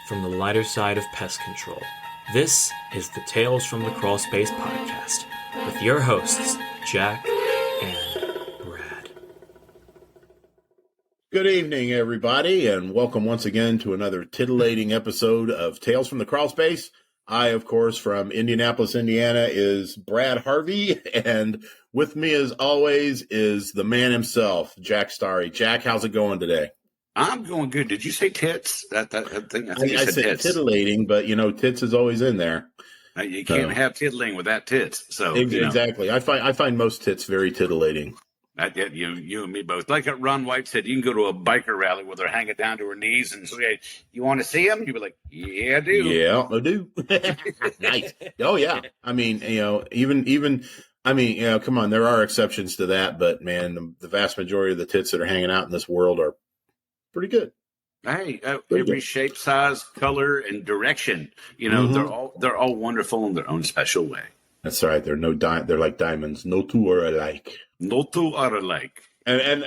from the lighter side of pest control. This is the Tales from the Crawl Space podcast with your hosts, Jack and Brad. Good evening, everybody, and welcome once again to another titillating episode of Tales from the Crawl Space. I, of course, from Indianapolis, Indiana, is Brad Harvey, and with me, as always, is the man himself, Jack Starry. Jack, how's it going today? I'm going good. Did you say tits? I think I said tits. titillating, but, tits is always in there. You can't have tittling without tits. So Exactly. I find most tits very titillating. You and me both. Like Ron White said, you can go to a biker rally where they're hanging down to her knees and say, "You want to see him?" You'd be like, "Yeah, I do." Yeah, I do. Nice. Oh yeah. I mean, come on. There are exceptions to that, but man, the vast majority of the tits that are hanging out in this world are pretty good. Hey, every shape, size, color, and direction. They're all wonderful in their own special way. That's right. They're like diamonds. No two are alike. No two are alike. And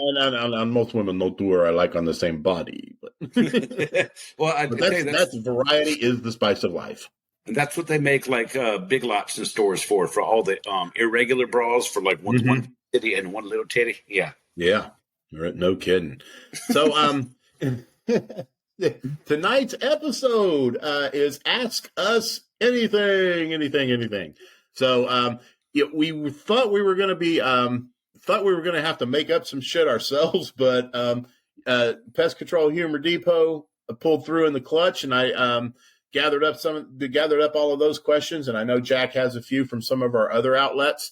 most women, no two are alike on the same body. But well, that's variety is the spice of life. And that's what they make like big lots in stores for all the irregular bras for like one titty and one little titty. Yeah. Yeah. No kidding. So tonight's episode is Ask Us Anything. So we thought we were going to be have to make up some shit ourselves, but Pest Control Humor Depot pulled through in the clutch, and I gathered up all of those questions, and I know Jack has a few from some of our other outlets.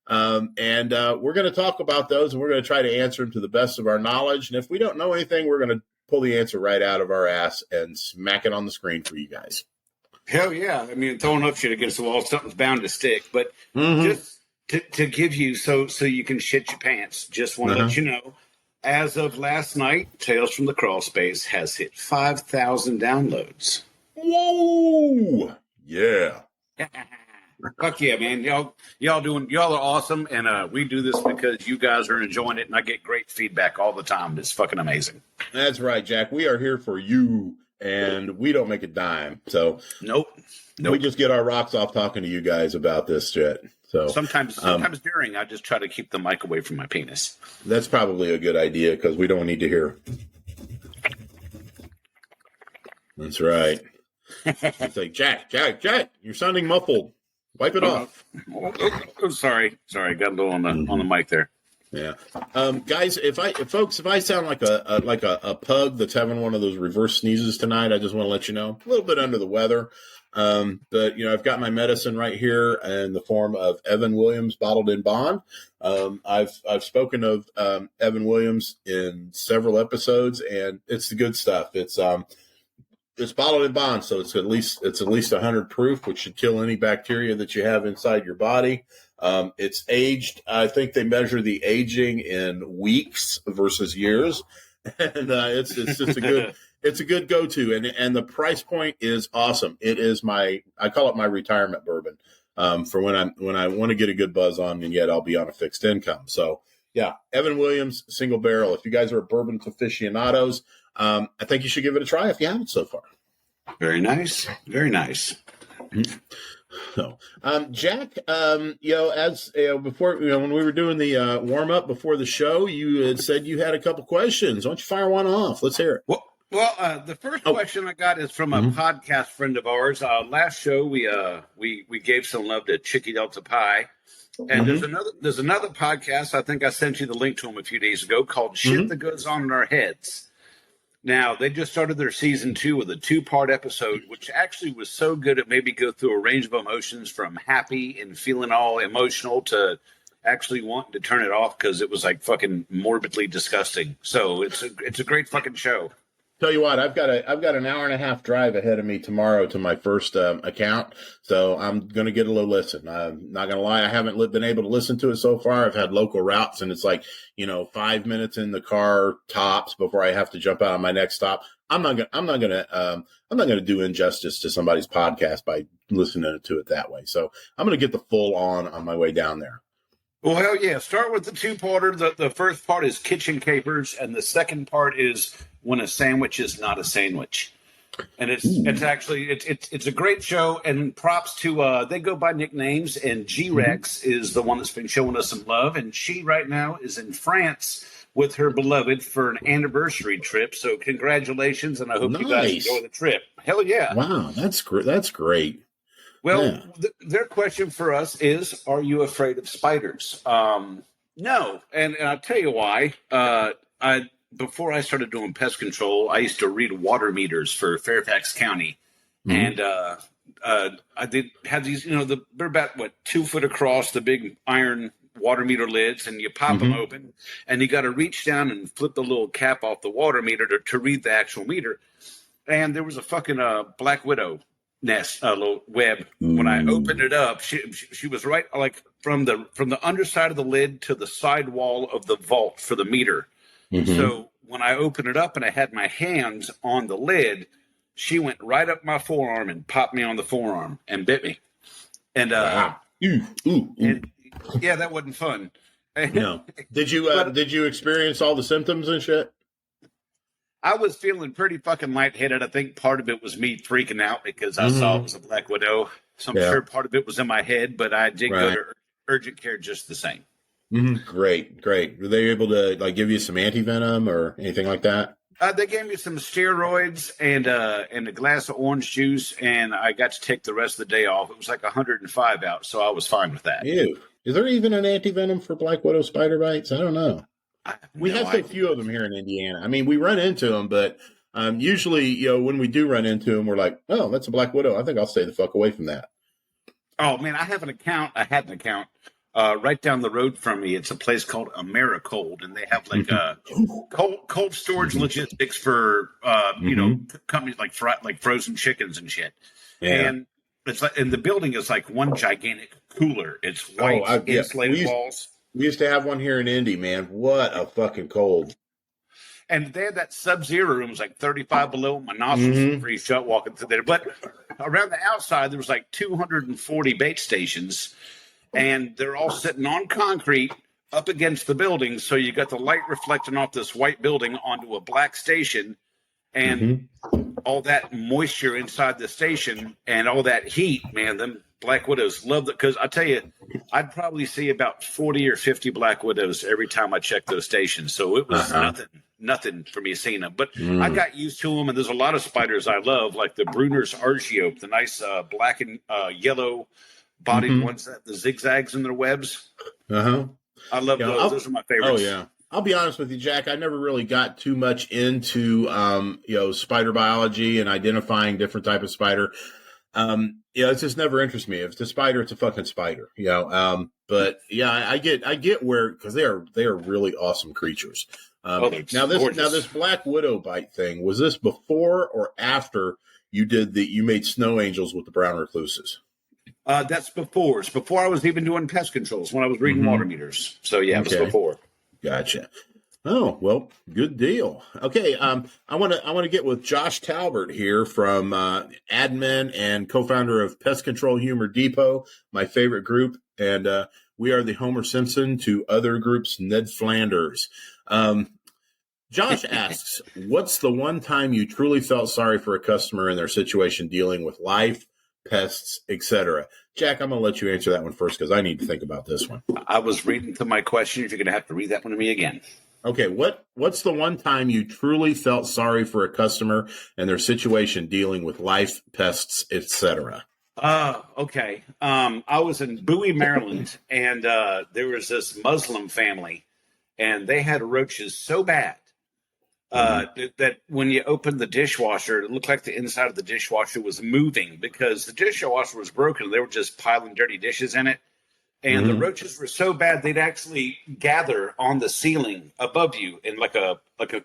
And we're going to talk about those, and we're going to try to answer them to the best of our knowledge. And if we don't know anything, we're going to pull the answer right out of our ass and smack it on the screen for you guys. Hell yeah. I mean, throwing up shit against the wall, something's bound to stick. But just to give you so you can shit your pants, just want to let you know, as of last night, Tales from the Crawl Space has hit 5,000 downloads. Whoa! Yeah. Fuck yeah, man. Y'all are awesome, and we do this because you guys are enjoying it, and I get great feedback all the time. It's fucking amazing. That's right, Jack. We are here for you, and we don't make a dime. So Nope. We just get our rocks off talking to you guys about this shit. So sometimes during, I just try to keep the mic away from my penis. That's probably a good idea because we don't need to hear. That's right. It's like, Jack, you're sounding muffled. Wipe it off. Oh, sorry. Got a little on the mic there. Yeah. Guys, if I sound like a pug that's having one of those reverse sneezes tonight, I just want to let you know, a little bit under the weather. But I've got my medicine right here in the form of Evan Williams bottled in bond. I've spoken of Evan Williams in several episodes, and it's the good stuff. It's bottled in bond, so it's at least 100 proof, which should kill any bacteria that you have inside your body. It's aged. I think they measure the aging in weeks versus years, and it's just a good go-to. And the price point is awesome. It is I call it my retirement bourbon for when I want to get a good buzz on, and yet I'll be on a fixed income. So yeah, Evan Williams single barrel. If you guys are bourbon aficionados, I think you should give it a try if you haven't so far. Very nice. Very nice. So, Jack, before, when we were doing the warm up before the show, you had said you had a couple questions. Why don't you fire one off? Let's hear it. Well, the first question I got is from a podcast friend of ours. Last show, we gave some love to Chicky Delta Pie. And there's another podcast. I think I sent you the link to them a few days ago called Shit That Goes On in Our Heads. Now, they just started their season 2 with a 2-part episode, which actually was so good it made me go through a range of emotions from happy and feeling all emotional to actually wanting to turn it off because it was like fucking morbidly disgusting. So it's a great fucking show. Tell you what, I've got an hour and a half drive ahead of me tomorrow to my first account, so I'm going to get a little listen. I'm not going to lie, I haven't been able to listen to it so far. I've had local routes, and it's like 5 minutes in the car tops before I have to jump out on my next stop. I'm not gonna do injustice to somebody's podcast by listening to it that way. So I'm going to get the full on my way down there. Well, hell yeah. Start with the 2-parter. The first part is kitchen capers, and the second part is when a sandwich is not a sandwich. And it's actually it's a great show, and props to they go by nicknames, and G-Rex is the one that's been showing us some love, and she right now is in France with her beloved for an anniversary trip. So congratulations, and I hope you guys enjoy the trip. Hell yeah. Wow, that's great. That's great. Well, yeah. Their question for us is, are you afraid of spiders? No. And I'll tell you why. Before I started doing pest control, I used to read water meters for Fairfax County. And I did have these, they're about, 2 foot across, the big iron water meter lids, and you pop them open, and you got to reach down and flip the little cap off the water meter to read the actual meter. And there was a fucking black widow nest, little web. When I opened it up, she was right like from the underside of the lid to the side wall of the vault for the meter. So when I opened it up and I had my hands on the lid, she went right up my forearm and popped me on the forearm and bit me. And and yeah, that wasn't fun. No. Did you experience all the symptoms and shit? I was feeling pretty fucking lightheaded. I think part of it was me freaking out because I saw it was a black widow. So I'm sure part of it was in my head, but I did go to urgent care just the same. Great. Were they able to give you some anti-venom or anything like that? They gave me some steroids and a glass of orange juice, and I got to take the rest of the day off. It was like 105 out, so I was fine with that. Ew. Is there even an anti-venom for black widow spider bites? I don't know. We have so few of them here in Indiana. I mean, we run into them, but usually, when we do run into them, we're like, oh, that's a black widow. I think I'll stay the fuck away from that. Oh, man, I had an account right down the road from me. It's a place called Americold, and they have cold storage logistics for companies like frozen chickens and shit. Yeah. And it's and the building is like one gigantic cooler. It's white insulated walls. We used to have one here in Indy, man. What a fucking cold. And they had that sub-zero room. It was like 35 below. My nostrils were free shut walking through there. But around the outside, there was like 240 bait stations. And they're all sitting on concrete up against the building. So you got the light reflecting off this white building onto a black station. And all that moisture inside the station and all that heat, man, them black widows love it. Because I tell you, I'd probably see about 40 or 50 black widows every time I checked those stations. So it was nothing for me seeing them. But I got used to them, and there's a lot of spiders I love, like the Brunner's Argiope, the nice black and yellow bodied ones, the zigzags in their webs. I love those. Those are my favorites. Oh, yeah. I'll be honest with you, Jack. I never really got too much into, spider biology and identifying different type of spider. It's just never interested me. If it's a spider, it's a fucking spider, but yeah, I get where, cause they are really awesome creatures. Now this black widow bite thing, was this before or after you made snow angels with the brown recluses? That's before. It's before I was even doing pest controls, when I was reading water meters. So yeah, it was before. Gotcha. Oh, well, good deal. Okay. I want to get with Josh Talbert here from, admin and co-founder of Pest Control Humor Depot, my favorite group. And, we are the Homer Simpson to other groups, Ned Flanders. Josh asks, what's the one time you truly felt sorry for a customer in their situation dealing with life, pests, etc.? Jack, I'm going to let you answer that one first because I need to think about this one. I was reading through my questions. You're going to have to read that one to me again. Okay, what's the one time you truly felt sorry for a customer and their situation dealing with life, pests, etc.? Okay. I was in Bowie, Maryland, and there was this Muslim family, and they had roaches so bad that when you opened the dishwasher, it looked like the inside of the dishwasher was moving because the dishwasher was broken. They were just piling dirty dishes in it. And the roaches were so bad, they'd actually gather on the ceiling above you in like a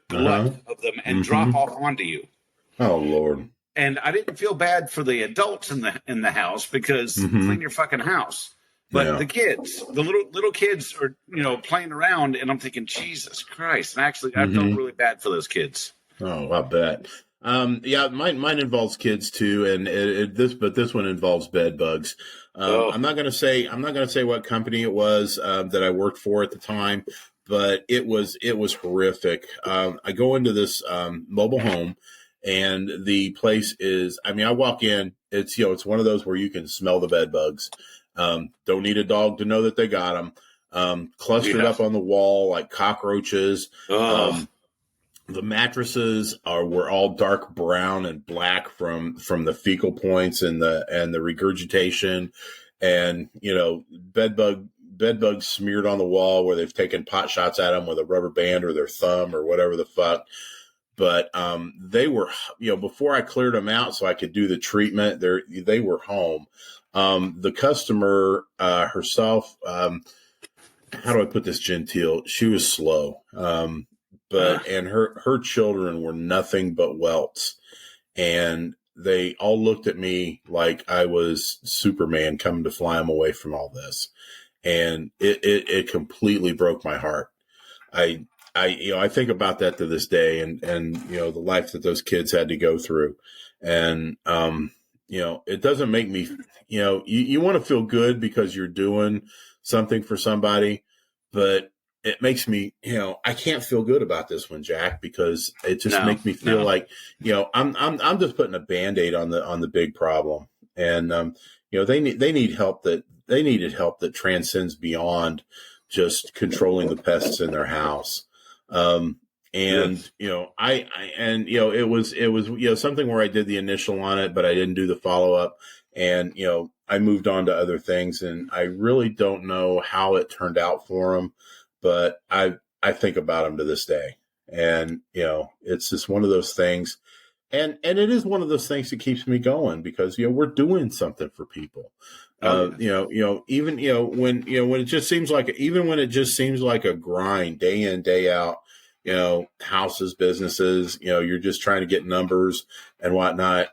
glut of them and drop off onto you. Oh, Lord. And I didn't feel bad for the adults in the house because clean your fucking house. But the kids, the little kids are, playing around, and I'm thinking, Jesus Christ. And actually, I felt really bad for those kids. Oh, I bet. Mine involves kids too, and this one involves bed bugs. I'm not going to say what company it was that I worked for at the time, but it was horrific. I go into this mobile home, and the place is, I mean, I walk in, it's, it's one of those where you can smell the bed bugs. Don't need a dog to know that they got them. Clustered up on the wall like cockroaches. The mattresses were all dark brown and black from the fecal points and the regurgitation, and bed bugs smeared on the wall where they've taken pot shots at them with a rubber band or their thumb or whatever the fuck. But they were, before I cleared them out so I could do the treatment, they were home. The customer herself, how do I put this genteel? She was slow. And her children were nothing but welts, and they all looked at me like I was Superman coming to fly them away from all this. And it completely broke my heart. I think about that to this day, and the life that those kids had to go through. And, it doesn't make me, you want to feel good because you're doing something for somebody, but it makes me, I can't feel good about this one, Jack, because it just makes me feel like, I'm just putting a Band-Aid on the big problem. And, they need help they needed help that transcends beyond just controlling the pests in their house. It was something where I did the initial on it, but I didn't do the follow up, and, I moved on to other things, and I really don't know how it turned out for them, but I think about them to this day. And, it's just one of those things. And it is one of those things that keeps me going because, we're doing something for people. Even, when it just seems like, even when it just seems like a grind day in, day out, houses, businesses, you're just trying to get numbers and whatnot.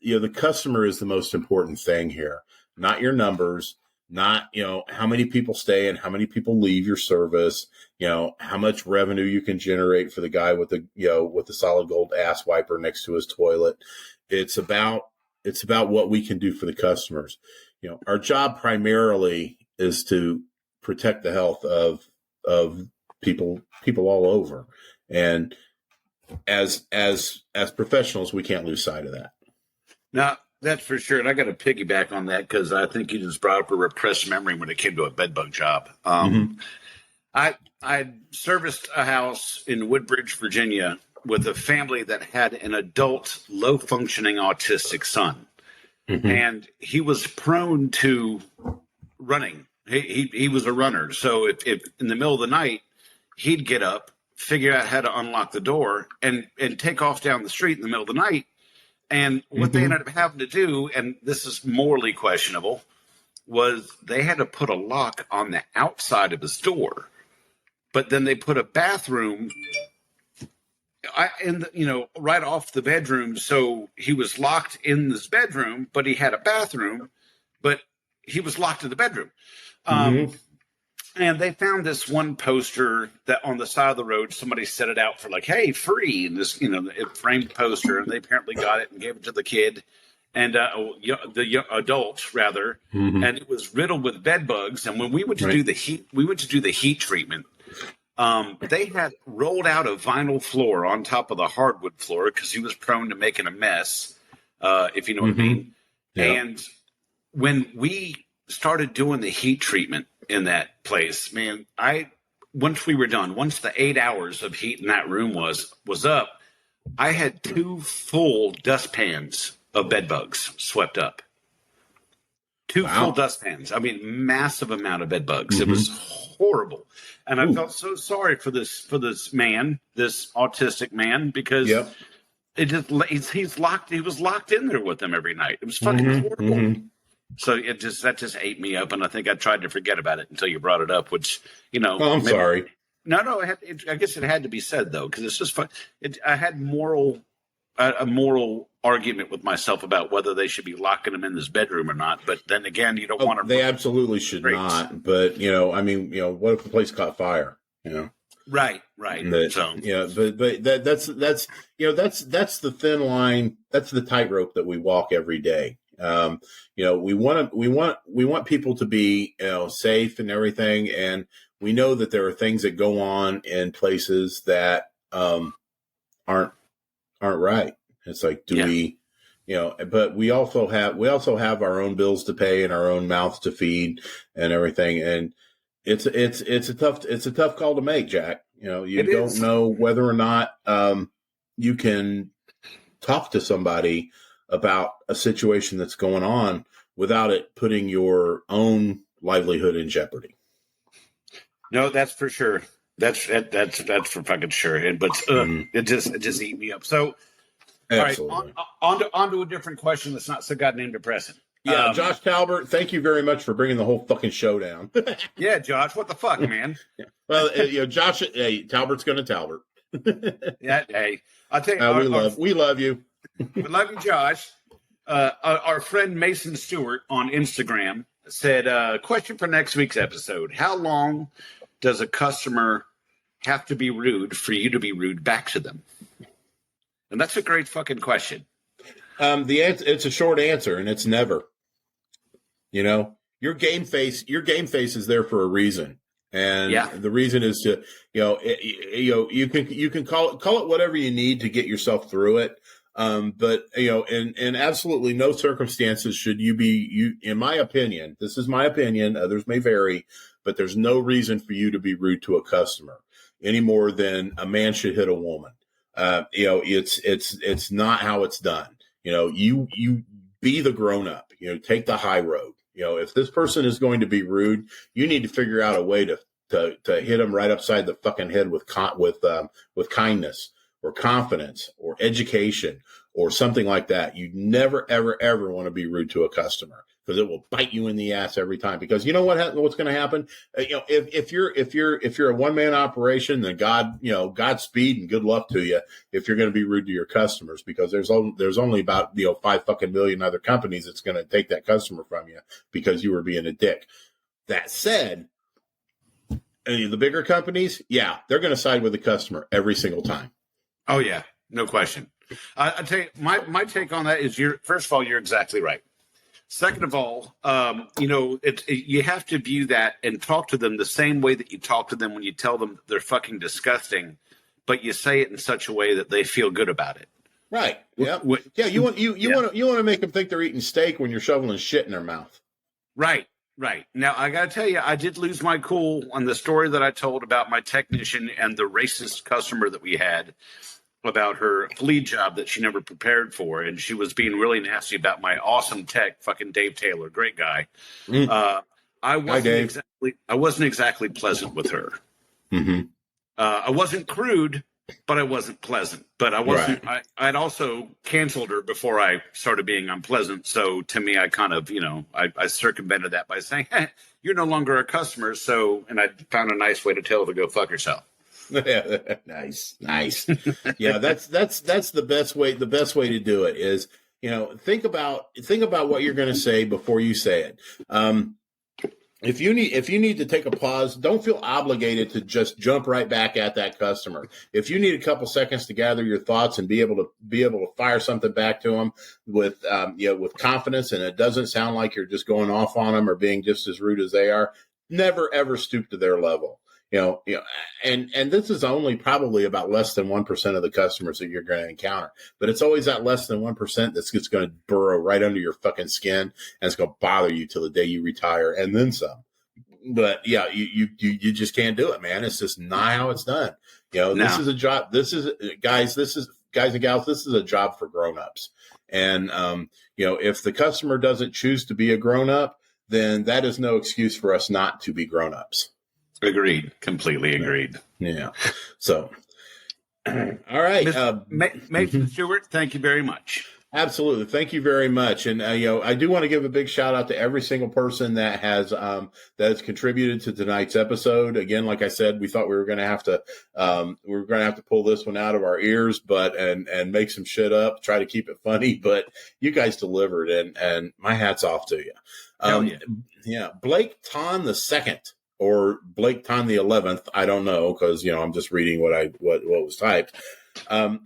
The customer is the most important thing here, not your numbers, not, how many people stay and how many people leave your service, how much revenue you can generate for the guy with the solid gold ass wiper next to his toilet. It's about what we can do for the customers. Our job primarily is to protect the health of people all over. And as professionals, we can't lose sight of that. Now, that's for sure. And I got to piggyback on that because I think you just brought up a repressed memory when it came to a bedbug job. I serviced a house in Woodbridge, Virginia, with a family that had an adult, low-functioning autistic son. Mm-hmm. And he was prone to running. He was a runner. So if in the middle of the night, he'd get up, figure out how to unlock the door, and take off down the street in the middle of the night. And what they ended up having to do, and this is morally questionable, was they had to put a lock on the outside of his door. But then they put a bathroom right off the bedroom. So he was locked in this bedroom, but he had a bathroom, but he was locked in the bedroom. And they found this one poster that on the side of the road, somebody set it out for like, hey, free. And this, framed poster, and they apparently got it and gave it to the kid and the adult rather. Mm-hmm. And it was riddled with bed bugs. And when we went to do the heat treatment, they had rolled out a vinyl floor on top of the hardwood floor because he was prone to making a mess, if you know what I mean. Yeah. And when we started doing the heat treatment in that place, man, once we were done, once the 8 hours of heat in that room was up, I had 2 full dustpans of bed bugs swept up. 2 full dustpans. I mean, massive amount of bed bugs. It was horrible. And I felt so sorry for this man, this autistic man, because he was locked in there with them every night. It was fucking horrible. So that just ate me up, and I think I tried to forget about it until you brought it up. Which I'm sorry. No, I guess it had to be said though, because it's just fun. I had a moral argument with myself about whether they should be locking him in this bedroom or not. But then again, you don't want to. They absolutely should not. But what if the place caught fire? Right. But that's the thin line. That's the tightrope that we walk every day. We want people to be, safe and everything. And we know that there are things that go on in places that, aren't right. It's like, do we, but we also have our own bills to pay and our own mouths to feed and everything. And it's a tough call to make, Jack. You don't know whether or not, you can talk to somebody about a situation that's going on without it putting your own livelihood in jeopardy. No, that's for sure. That's for fucking sure. It just eat me up. So, absolutely. All right, on to a different question that's not so goddamn depressing. Yeah, Josh Talbert, thank you very much for bringing the whole fucking show down. Yeah, Josh, what the fuck, man? Yeah. Well, Josh, hey, Talbert's going to Talbert. Yeah, hey, I'll tell you, we love you. We love you, Josh. Our friend Mason Stewart on Instagram said, question for next week's episode. How long does a customer have to be rude for you to be rude back to them? And that's a great fucking question. It's a short answer, and it's never. Your game face is there for a reason. And the reason is to, you can call it whatever you need to get yourself through it. But in absolutely no circumstances should you, in my opinion, this is my opinion, others may vary, but there's no reason for you to be rude to a customer any more than a man should hit a woman. It's not how it's done. You be the grown up, take the high road. If this person is going to be rude, you need to figure out a way to hit them right upside the fucking head with kindness or confidence or education or something like that. You never, ever, ever want to be rude to a customer because it will bite you in the ass every time. Because you know what's going to happen? If you're a one-man operation, then Godspeed and good luck to you if you're going to be rude to your customers, because there's only about 5 fucking million other companies that's going to take that customer from you because you were being a dick. That said, the bigger companies, they're going to side with the customer every single time. Oh yeah, no question. I tell you, my take on that is first of all, you're exactly right. Second of all, you have to view that and talk to them the same way that you talk to them when you tell them they're fucking disgusting, but you say it in such a way that they feel good about it. Right. Yeah. You want to make them think they're eating steak when you're shoveling shit in their mouth. Right. Right. Now, I got to tell you, I did lose my cool on the story that I told about my technician and the racist customer that we had about her flea job that she never prepared for. And she was being really nasty about my awesome tech, fucking Dave Taylor, great guy. I wasn't exactly pleasant with her. Mm-hmm. I wasn't crude, but I wasn't pleasant. But I wasn't. Right. I'd also canceled her before I started being unpleasant. So to me, I kind of, I circumvented that by saying, "Hey, you're no longer a customer." So, and I found a nice way to tell her to go fuck herself. Nice. Yeah, that's the best way. The best way to do it is, think about what you're going to say before you say it. If you need to take a pause, don't feel obligated to just jump right back at that customer. If you need a couple seconds to gather your thoughts and be able to fire something back to them with confidence, and it doesn't sound like you're just going off on them or being just as rude as they are, never ever stoop to their level. And this is only probably about less than 1% of the customers that you're going to encounter, but it's always that less than 1% that's just going to burrow right under your fucking skin, and it's going to bother you till the day you retire and then some. But yeah, you just can't do it, man. It's just not how it's done. This is a job. This is guys and gals. This is a job for grown-ups. And, if the customer doesn't choose to be a grown-up, then that is no excuse for us not to be grown-ups. Agreed. Completely agreed. Yeah. So, all right. Mason Stewart, thank you very much. Absolutely. Thank you very much. And, I do want to give a big shout out to every single person that has contributed to tonight's episode. Again, like I said, we thought we were going to have to pull this one out of our ears, and make some shit up, try to keep it funny, but you guys delivered, and my hat's off to you. Yeah. Blake Ton the second. Or Blake Ton the 11th, I don't know, because I'm just reading what was typed.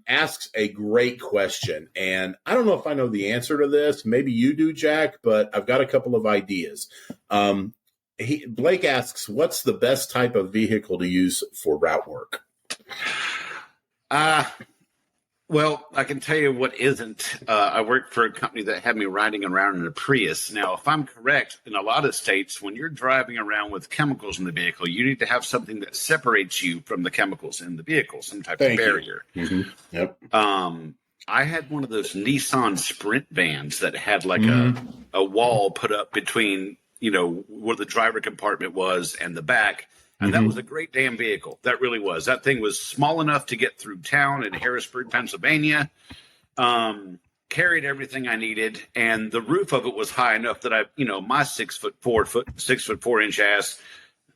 Asks a great question, and I don't know if I know the answer to this. Maybe you do, Jack, but I've got a couple of ideas. Blake asks, "What's the best type of vehicle to use for route work?" Well, I can tell you what isn't. I worked for a company that had me riding around in a Prius. Now, if I'm correct, in a lot of states, when you're driving around with chemicals in the vehicle, you need to have something that separates you from the chemicals in the vehicle, some type of barrier. Mm-hmm. Yep. I had one of those Nissan Sprint vans that had like a wall put up between, where the driver compartment was and the back. And that was a great damn vehicle. That really was. That thing was small enough to get through town in Harrisburg, Pennsylvania. Carried everything I needed. And the roof of it was high enough that my 6'4" ass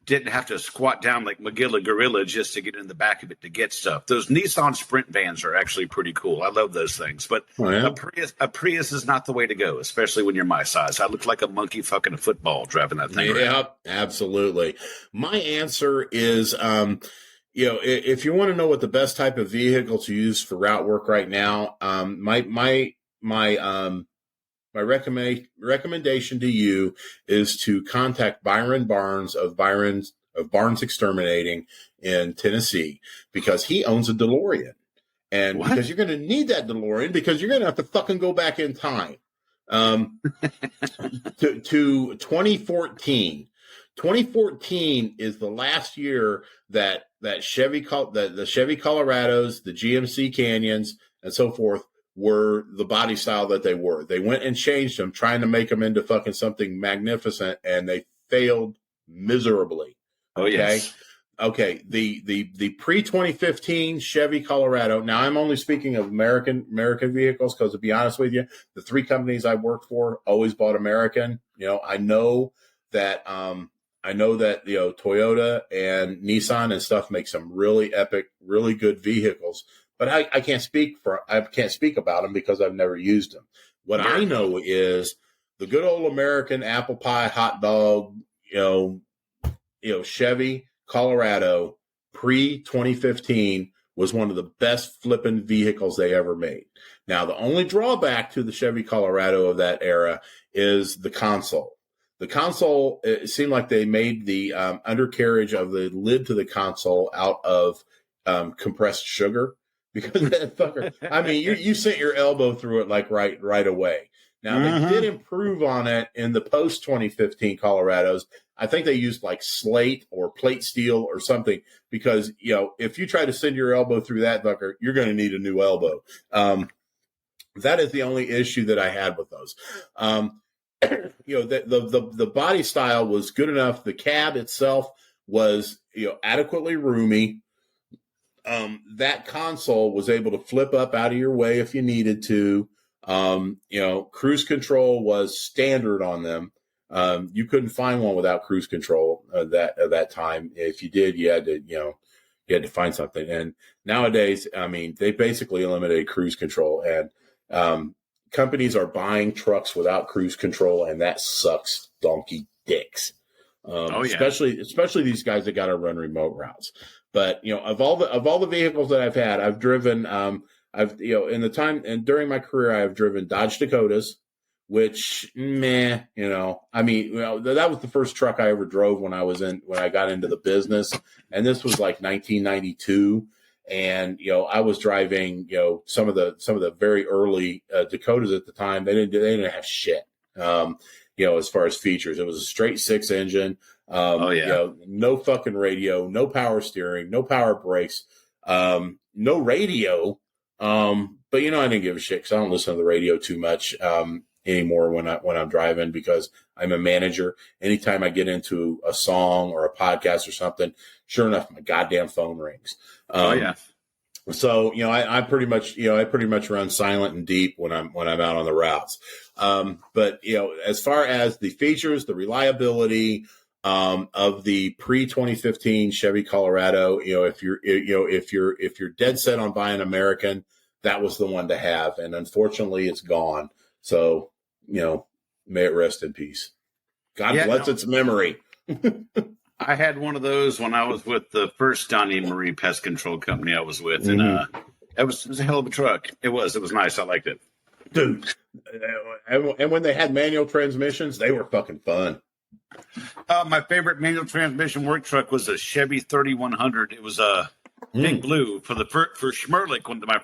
didn't have to squat down like Magilla Gorilla just to get in the back of it to get stuff. Those Nissan Sprint vans are actually pretty cool. I love those things. But a Prius is not the way to go, especially when you're my size. I look like a monkey fucking a football driving that thing around. Yep, absolutely. My answer is, if you want to know what the best type of vehicle to use for route work right now, my recommendation to you is to contact Byron Barnes of Barnes Exterminating in Tennessee, because he owns a DeLorean. And because you're going to need that DeLorean, because you're going to have to fucking go back in time to 2014. 2014 is the last year that the Chevy Colorados, the GMC Canyons, and so forth were the body style that they were. They went and changed them, trying to make them into fucking something magnificent, and they failed miserably. Oh, yes. Okay. The pre-2015 Chevy Colorado. Now, I'm only speaking of American vehicles, because to be honest with you, the three companies I worked for always bought American. I know that Toyota and Nissan and stuff make some really epic, really good vehicles. But I can't speak about them because I've never used them. What I know is the good old American apple pie hot dog, Chevy Colorado pre-2015 was one of the best flipping vehicles they ever made. Now, the only drawback to the Chevy Colorado of that era is the console. The console, it seemed like they made the undercarriage of the lid to the console out of compressed sugar. Because that fucker, you sent your elbow through it like right away. Now, they did improve on it in the post-2015 Colorados. I think they used like slate or plate steel or something, because, if you try to send your elbow through that fucker, you're going to need a new elbow. That is the only issue that I had with those. The body style was good enough. The cab itself was, adequately roomy. That console was able to flip up out of your way if you needed to. Cruise control was standard on them. You couldn't find one without cruise control at that time. If you did, you had to find something. And nowadays, they basically eliminated cruise control, and companies are buying trucks without cruise control, and that sucks donkey dicks. Especially these guys that got to run remote routes. But of all the vehicles that I've had, I've driven in the time and during my career, I've driven Dodge Dakotas, which that was the first truck I ever drove when I got into the business, and this was like 1992, and I was driving some of the very early Dakotas at the time. They didn't have shit. As far as features, it was a straight 6 engine. No fucking radio, no power steering, no power brakes, no radio. But I didn't give a shit, because I don't listen to the radio too much anymore when I'm driving, because I'm a manager. Anytime I get into a song or a podcast or something, sure enough, my goddamn phone rings. So I pretty much run silent and deep when I'm out on the routes. But as far as the features, the reliability of the pre-2015 Chevy Colorado, if you're dead set on buying American, that was the one to have. And unfortunately, it's gone. So may it rest in peace. God bless its memory. I had one of those when I was with the first Donnie and Marie Pest Control Company I was with, and it was a hell of a truck. It was nice. I liked it, dude. And when they had manual transmissions, they were fucking fun. My favorite manual transmission work truck was a Chevy 3100. It was a Big Blue for Schmerlick. When my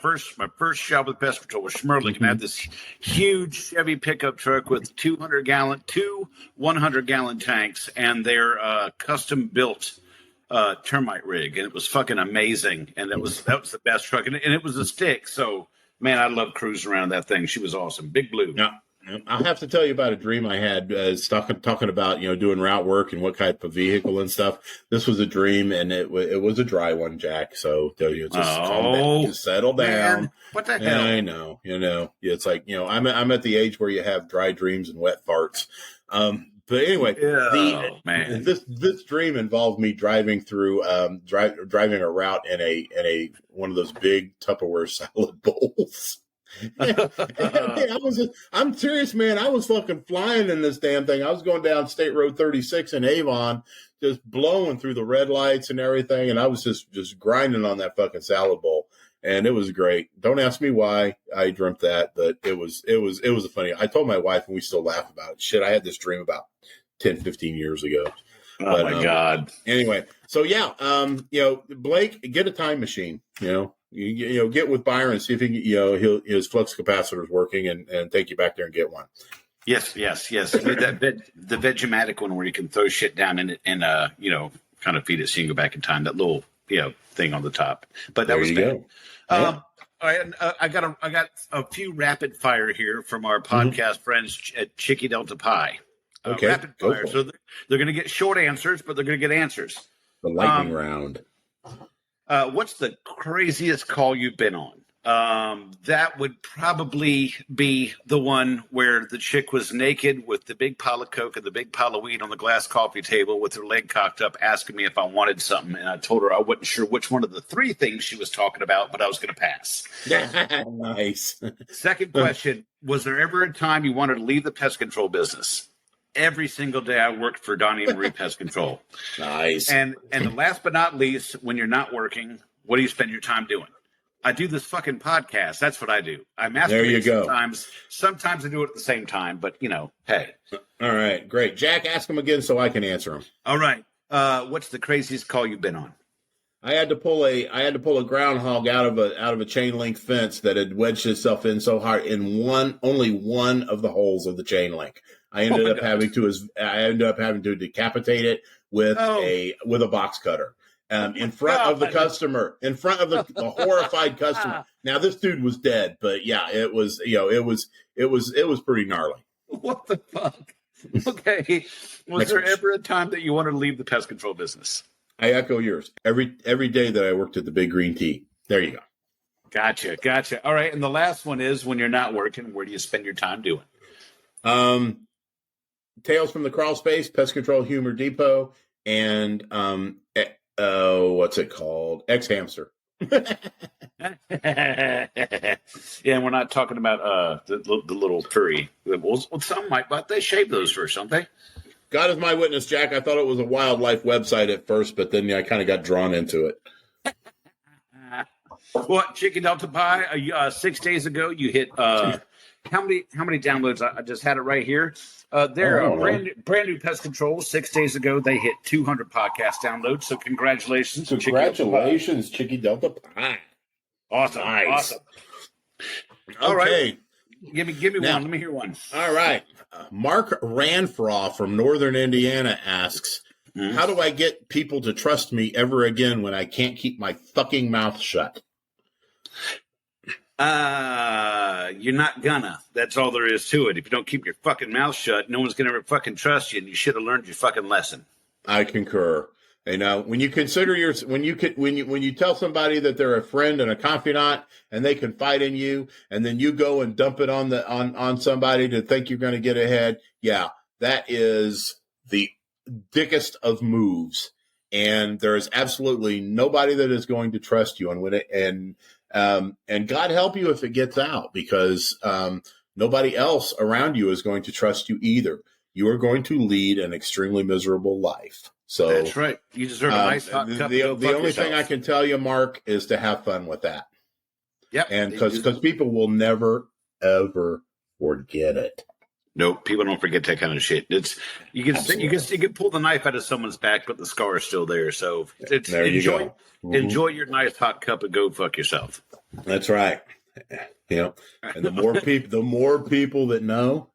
first job with Pest Control was Schmerlick, and I had this huge Chevy pickup truck with two 100-gallon tanks, and their custom built termite rig, and it was fucking amazing. And that was the best truck, and it was a stick. So man, I love cruising around that thing. She was awesome. Big Blue. Yeah. I'll have to tell you about a dream I had talking about, doing route work and what type of vehicle and stuff. This was a dream, and it was a dry one, Jack. So just calm down, just settle down. Man, what the hell? I know, it's like, I'm at the age where you have dry dreams and wet farts. But anyway, this dream involved me driving through driving a route in a one of those big Tupperware salad bowls. I'm serious, man. I was fucking flying in this damn thing. I was going down State Road 36 in Avon, just blowing through the red lights and everything, and I was just grinding on that fucking salad bowl, and it was great. Don't ask me why I dreamt that, but it was a funny. I told my wife, and we still laugh about it. Shit, I had this dream about 10, 15 years ago. Oh my God. Anyway, so yeah, Blake, get a time machine, You get with Byron and see if he can, his flux capacitor is working, and take you back there and get one. Yes. The Vegematic one where you can throw shit down in it and kind of feed it so you can go back in time. That little thing on the top. But that was go. All right, I got a few rapid fire here from our podcast friends at Chicky Delta Pie. Okay, rapid fire. So they're going to get short answers, but they're going to get answers. The lightning round. What's the craziest call you've been on? That would probably be the one where the chick was naked with the big pile of coke and the big pile of weed on the glass coffee table with her leg cocked up, asking me if I wanted something. And I told her I wasn't sure which one of the three things she was talking about, but I was going to pass. Nice. Second question, was there ever a time you wanted to leave the pest control business? Every single day I worked for Donnie and Marie Pest Control. Nice. And the last but not least, when you're not working, what do you spend your time doing? I do this fucking podcast. That's what I do. I masturbate there you go. Sometimes I do it at the same time, but hey. All right, great. Jack, ask them again so I can answer them. All right. What's the craziest call you've been on? I had to pull a groundhog out of a chain link fence that had wedged itself in so hard in only one of the holes of the chain link. I ended up having to decapitate it with a box cutter. In front of the customer, in front of the horrified customer. Now this dude was dead, but yeah, it was pretty gnarly. What the fuck? Okay. Was there ever a time that you wanted to leave the pest control business? I echo yours. Every day that I worked at the Big Green Tea. There you go. Gotcha. All right. And the last one is, when you're not working, where do you spend your time doing? Tales from the Crawl Space, Pest Control Humor Depot, and what's it called? X-Hamster. Yeah, and we're not talking about the little furry. Well, some might, but they shave those first, don't they? God is my witness, Jack. I thought it was a wildlife website at first, but then I kind of got drawn into it. What, Chicken Delta Pie? 6 days ago, you hit how many downloads? I just had it right here. They're brand new pest control. 6 days ago, they hit 200 podcast downloads. So congratulations, Chicky Delta Pie. Awesome, nice. Awesome. All right, give me now, one. Let me hear one. All right, Mark Ranfraw from Northern Indiana asks, how do I get people to trust me ever again when I can't keep my fucking mouth shut? You're not gonna. That's all there is to it. If you don't keep your fucking mouth shut, no one's gonna ever fucking trust you, and you should have learned your fucking lesson. I concur. When you consider when you tell somebody that they're a friend and a confidant and they confide in you, and then you go and dump it on somebody to think you're going to get ahead, yeah, that is the dickest of moves. And there is absolutely nobody that is going to trust you. And God help you if it gets out, because nobody else around you is going to trust you either. You are going to lead an extremely miserable life. So that's right. You deserve a nice hot cup. The only thing I can tell you, Mark, is to have fun with that. Yep. And because people will never, ever forget it. Nope, people don't forget that kind of shit. You can pull the knife out of someone's back, but the scar is still there. So There you go. Enjoy your nice hot cup and go fuck yourself. That's right. And the more people that know,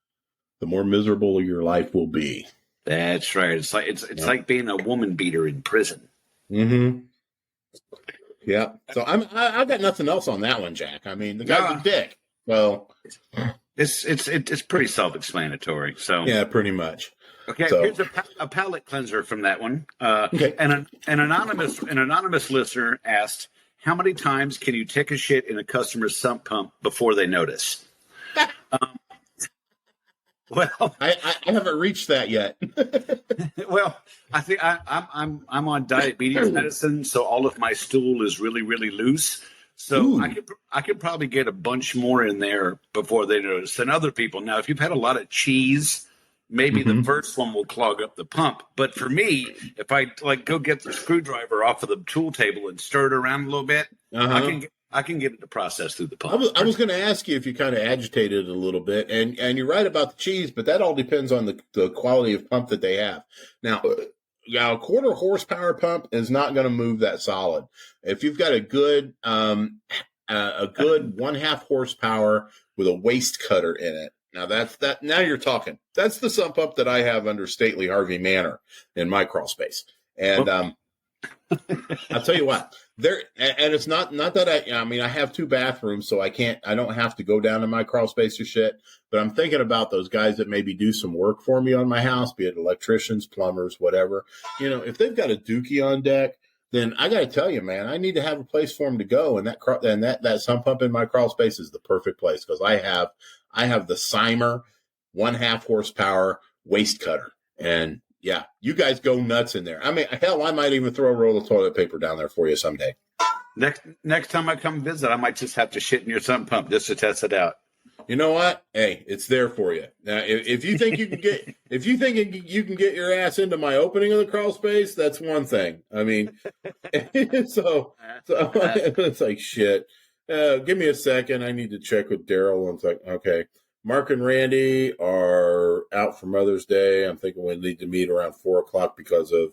the more miserable your life will be. That's right. It's like being a woman beater in prison. Mm-hmm. Yeah. So I got nothing else on that one, Jack. I mean, the guy's a dick. Well, it's pretty self-explanatory. So yeah, pretty much. Okay, so here's a palate cleanser from that one. Okay. And an anonymous listener asked, "How many times can you take a shit in a customer's sump pump before they notice?" Well, I haven't reached that yet. Well, I think I'm on diabetes medicine, so all of my stool is really, really loose. So I could probably get a bunch more in there before they notice than other people. Now, if you've had a lot of cheese, maybe the first one will clog up the pump. But for me, if I go get the screwdriver off of the tool table and stir it around a little bit, I can get it to process through the pump. I was going to ask you if you kind of agitated it a little bit, and you're right about the cheese, but that all depends on the quality of pump that they have. Now, a quarter horsepower pump is not going to move that solid. If you've got a good 1/2 horsepower with a waste cutter in it, now now you're talking. That's the sump pump that I have under Stately Harvey Manor in my crawl space, and I'll tell you what. And it's not that I have 2 bathrooms, so I don't have to go down to my crawl space or shit. But I'm thinking about those guys that maybe do some work for me on my house, be it electricians, plumbers, whatever. If they've got a dookie on deck, then I got to tell you, man, I need to have a place for them to go. And that sump pump in my crawl space is the perfect place because I have the Cymer 1/2 horsepower waste cutter. And yeah, you guys go nuts in there. I mean, hell, I might even throw a roll of toilet paper down there for you someday. Next time I come visit, I might just have to shit in your sump pump just to test it out. You know what? Hey, it's there for you. Now, if you think you can get your ass into my opening of the crawl space, that's one thing. I mean, so it's like shit. Give me a second. I need to check with Daryl. And it's like, okay. Mark and Randy are out for Mother's Day. I'm thinking we need to meet around 4:00 because of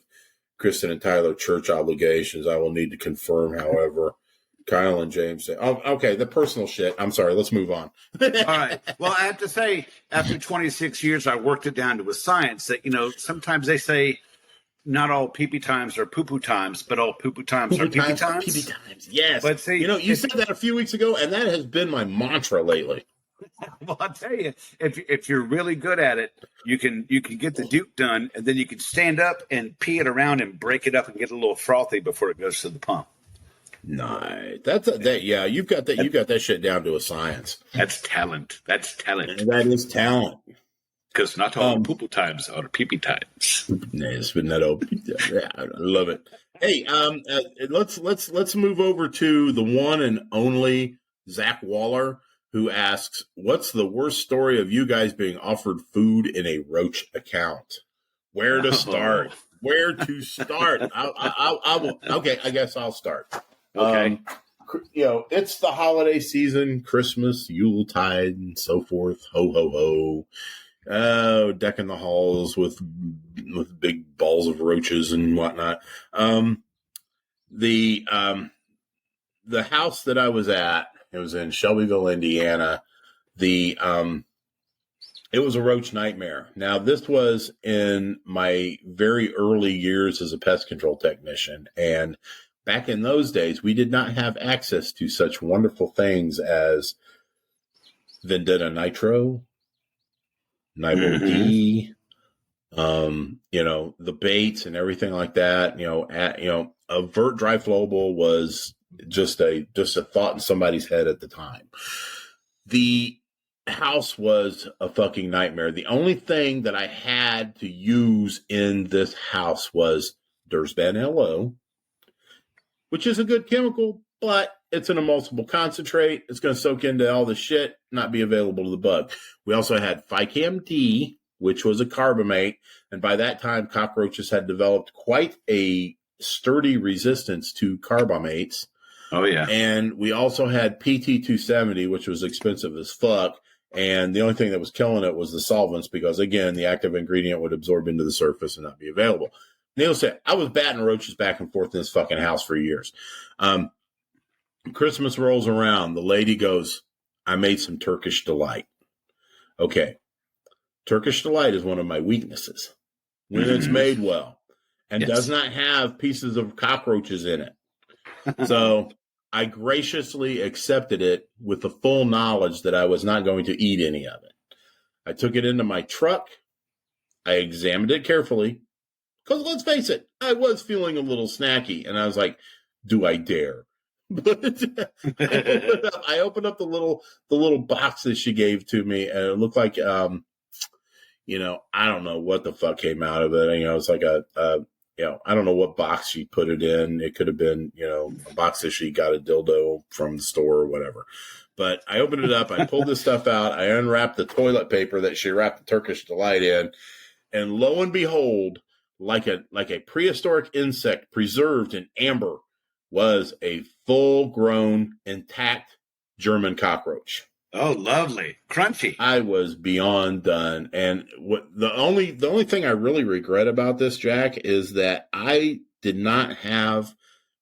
Kristen and Tyler church obligations. I will need to confirm, however. Kyle and James say, "Oh, okay, the personal shit. I'm sorry. Let's move on." All right. Well, I have to say, after 26 years, I worked it down to a science that sometimes they say not all pee-pee times are poo-poo times, but all poo-poo times are pee-pee times. Pee-pee times, yes. But see, you said that a few weeks ago, and that has been my mantra lately. Well, I'll tell you, if you're really good at it, you can get the Duke done, and then you can stand up and pee it around and break it up and get a little frothy before it goes to the pump. Nice. Yeah, you've got that shit down to a science. That's talent. And that is talent. Because not all poo-poo times are pee-pee times. Nice, but not all. Yeah, I love it. Hey, let's move over to the one and only Zach Waller, who asks, "What's the worst story of you guys being offered food in a Roach account? Where to start? Where to start?" I will. Okay, I guess I'll start. Okay. It's the holiday season, Christmas, Yuletide, and so forth. Ho, ho, ho. Oh, decking the halls with big balls of roaches and whatnot. The house that I was at, it was in Shelbyville, Indiana. It was a roach nightmare. Now, this was in my very early years as a pest control technician, and back in those days, we did not have access to such wonderful things as Vendetta Nitro, Nitro D, the baits and everything like that. A Vert Dry Flowable was just a thought in somebody's head at the time. The house was a fucking nightmare. The only thing that I had to use in this house was Dursban LO, which is a good chemical, but it's an emulsible concentrate. It's going to soak into all the shit, not be available to the bug. We also had Ficam D, which was a carbamate, and by that time, cockroaches had developed quite a sturdy resistance to carbamates. Oh, yeah. And we also had PT-270, which was expensive as fuck, And the only thing that was killing it was the solvents because, again, the active ingredient would absorb into the surface and not be available. Neil said, I was batting roaches back and forth in this fucking house for years. Christmas rolls around. The lady goes, I made some Turkish delight. Okay. Turkish delight is one of my weaknesses when it's made well and does not have pieces of cockroaches in it. So I graciously accepted it with the full knowledge that I was not going to eat any of it. I took it into my truck. I examined it carefully because let's face it, I was feeling a little snacky and I was like, do I dare? But I opened up the little box that she gave to me and it looked like, I don't know what the fuck came out of it. It's like I don't know what box she put it in. It could have been, a box that she got a dildo from the store or whatever. But I opened it up. I pulled this stuff out. I unwrapped the toilet paper that she wrapped the Turkish delight in. And lo and behold, like a prehistoric insect preserved in amber was a full-grown, intact German cockroach. Oh, lovely. Crunchy. I was beyond done. And the only thing I really regret about this, Jack, is that we didn't have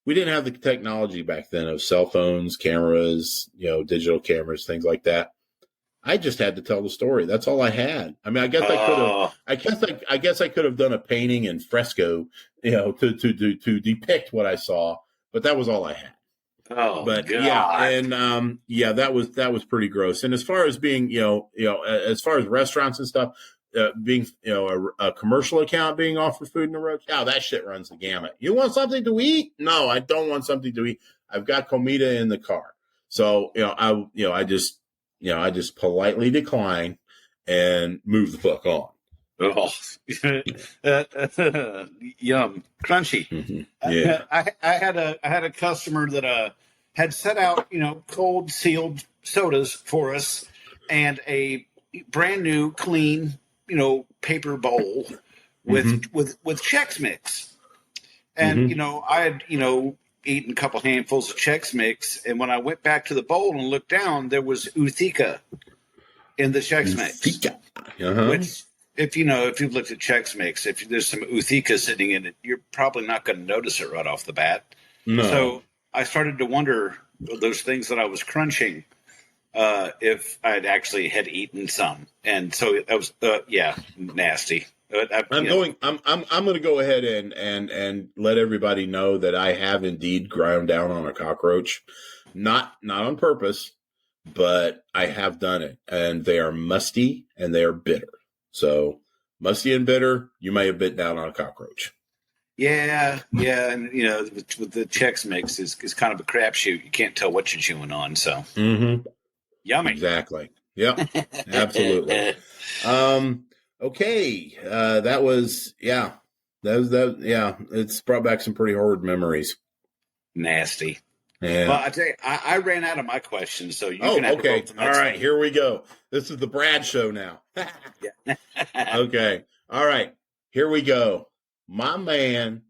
the technology back then of cell phones, cameras, digital cameras, things like that. I just had to tell the story. That's all I had. I mean, I guess I could have done a painting in fresco, to depict what I saw, but that was all I had. Oh, but God. that was pretty gross. And as far as being, as far as restaurants and stuff, being, a commercial account being offered food in the road, that shit runs the gamut. You want something to eat? No, I don't want something to eat. I've got comida in the car. So, I just politely decline and move the fuck on. Oh, yum, crunchy. Mm-hmm. Yeah, I had a customer that had set out cold sealed sodas for us and a brand new clean paper bowl with Chex Mix, and I had eaten a couple handfuls of Chex Mix, and when I went back to the bowl and looked down, there was Uthika in the Chex Mix, which. If you've looked at Chex Mix, if there's some Uthika sitting in it, you're probably not going to notice it right off the bat. No. So I started to wonder those things that I was crunching, if I'd actually had eaten some, and so that was nasty. I'm going to go ahead and let everybody know that I have indeed ground down on a cockroach, not on purpose, but I have done it, and they are musty and they are bitter. So musty and bitter, you may have bit down on a cockroach. Yeah, and with the Chex Mix is kind of a crapshoot. You can't tell what you're chewing on. So yummy, exactly. Yep, absolutely. Okay, that was it's brought back some pretty horrid memories. Nasty. Yeah. Well, I tell you, I ran out of my questions, so you can have to go to the next all right, one. here we go. This is the Brad show now. Okay. All right. Here we go. My man,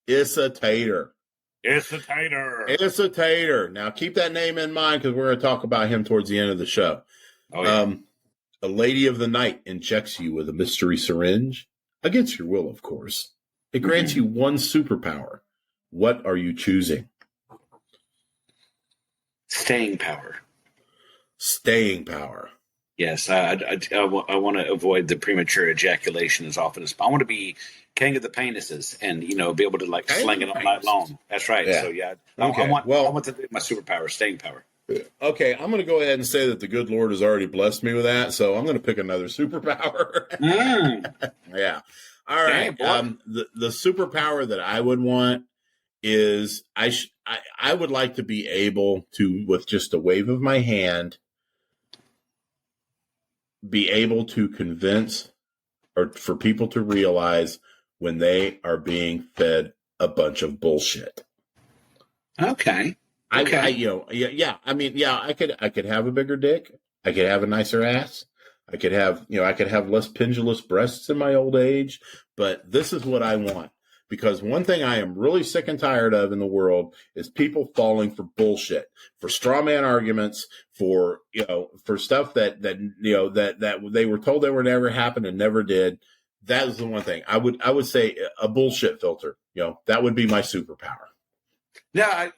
Issa Tater. Issa Tater. Issa Tater. Now, keep that name in mind because we're going to talk about him towards the end of the show. Oh, yeah. A lady of the night injects you with a mystery syringe, against your will, of course. It grants you one superpower. What are you choosing? Staying power. Staying power. Yes, I want to avoid the premature ejaculation as often as possible. I want to be king of the penises and be able to sling it all night long. That's right. Yeah. So I want my superpower, staying power. Okay, I'm going to go ahead and say that the good Lord has already blessed me with that, so I'm going to pick another superpower. Yeah. All right. The superpower that I would want is I would like to be able to, with just a wave of my hand, be able to convince or for people to realize when they are being fed a bunch of bullshit. Okay. I could have a bigger dick. I could have a nicer ass. I could have less pendulous breasts in my old age, but this is what I want. because one thing I am really sick and tired of in the world is people falling for bullshit, for straw man arguments, for stuff that they were told they would never happen and never did. That is the one thing I would say, a bullshit filter. That would be my superpower. Yeah,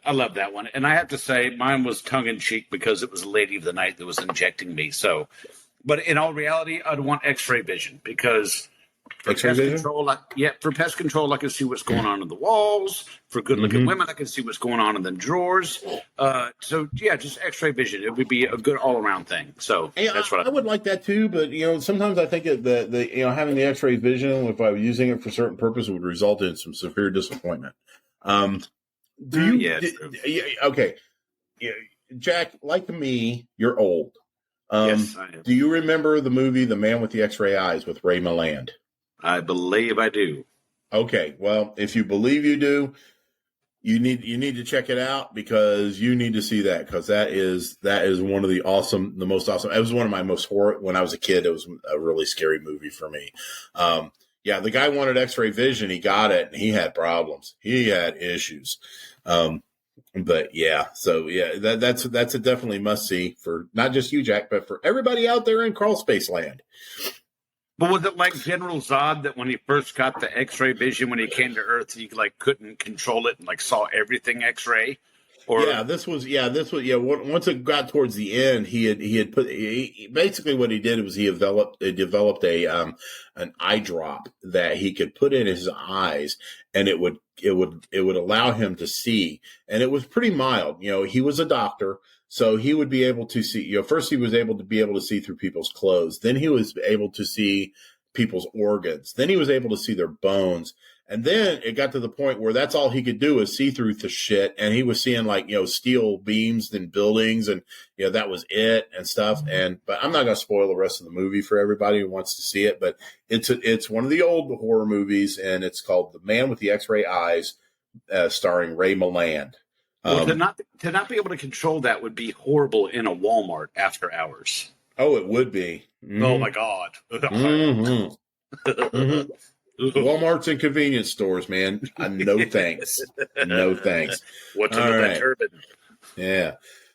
I love that one. And I have to say, mine was tongue in cheek because it was a lady of the night that was injecting me. So, but in all reality, I'd want X-ray vision because for pest control, for pest control, I can see what's going on in the walls. For good-looking women, I can see what's going on in the drawers. So yeah, just X-ray vision. It would be a good all-around thing. So that's what I would like that too. But sometimes I think that having the X-ray vision, if I was using it for certain purpose, would result in some severe disappointment. Okay, Jack, like me, you're old. Yes, I am. Do you remember the movie The Man with the X-Ray Eyes with Ray Milland? I believe I do. Okay, well, if you believe you do, you need to check it out because you need to see that because that is one of the most awesome. It was one of my most horror when I was a kid. It was a really scary movie for me. The guy wanted X-ray vision. He got it, and he had problems. He had issues. But yeah, so yeah, that's a definitely must see for not just you, Jack, but for everybody out there in crawl space land. But was it like General Zod that when he first got the X-ray vision when he came to Earth, he couldn't control it and saw everything X-ray? This was once it got towards the end, basically what he did was he developed an eye drop that he could put in his eyes, and it would allow him to see, and it was pretty mild. He was a doctor, so he would be able to see. First he was able to see through people's clothes, then he was able to see people's organs, then he was able to see their bones. And then it got to the point where that's all he could do is see through the shit. And he was seeing steel beams and buildings and, that was it and stuff. But I'm not going to spoil the rest of the movie for everybody who wants to see it. But it's one of the old horror movies, and it's called The Man with the X-Ray Eyes, starring Ray Milland. Well, to not be able to control that would be horrible in a Walmart after hours. Oh, it would be. Mm-hmm. Oh my God. Mm-hmm. Mm-hmm. Walmarts and convenience stores, man. No thanks. No thanks. What's under that turban? Yeah.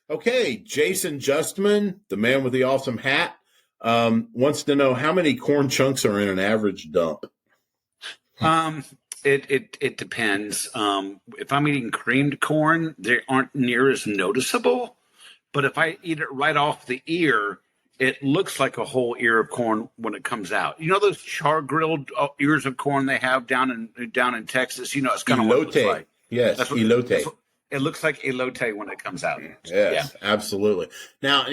Okay. Jason Justman, the man with the awesome hat, wants to know how many corn chunks are in an average dump. It depends. If I'm eating creamed corn, they aren't near as noticeable. But if I eat it right off the ear, it looks like a whole ear of corn when it comes out. Those char-grilled ears of corn they have down in Texas? It's kind of what it looks like. Yes, elote. It looks like elote when it comes out. Yes, absolutely. Now,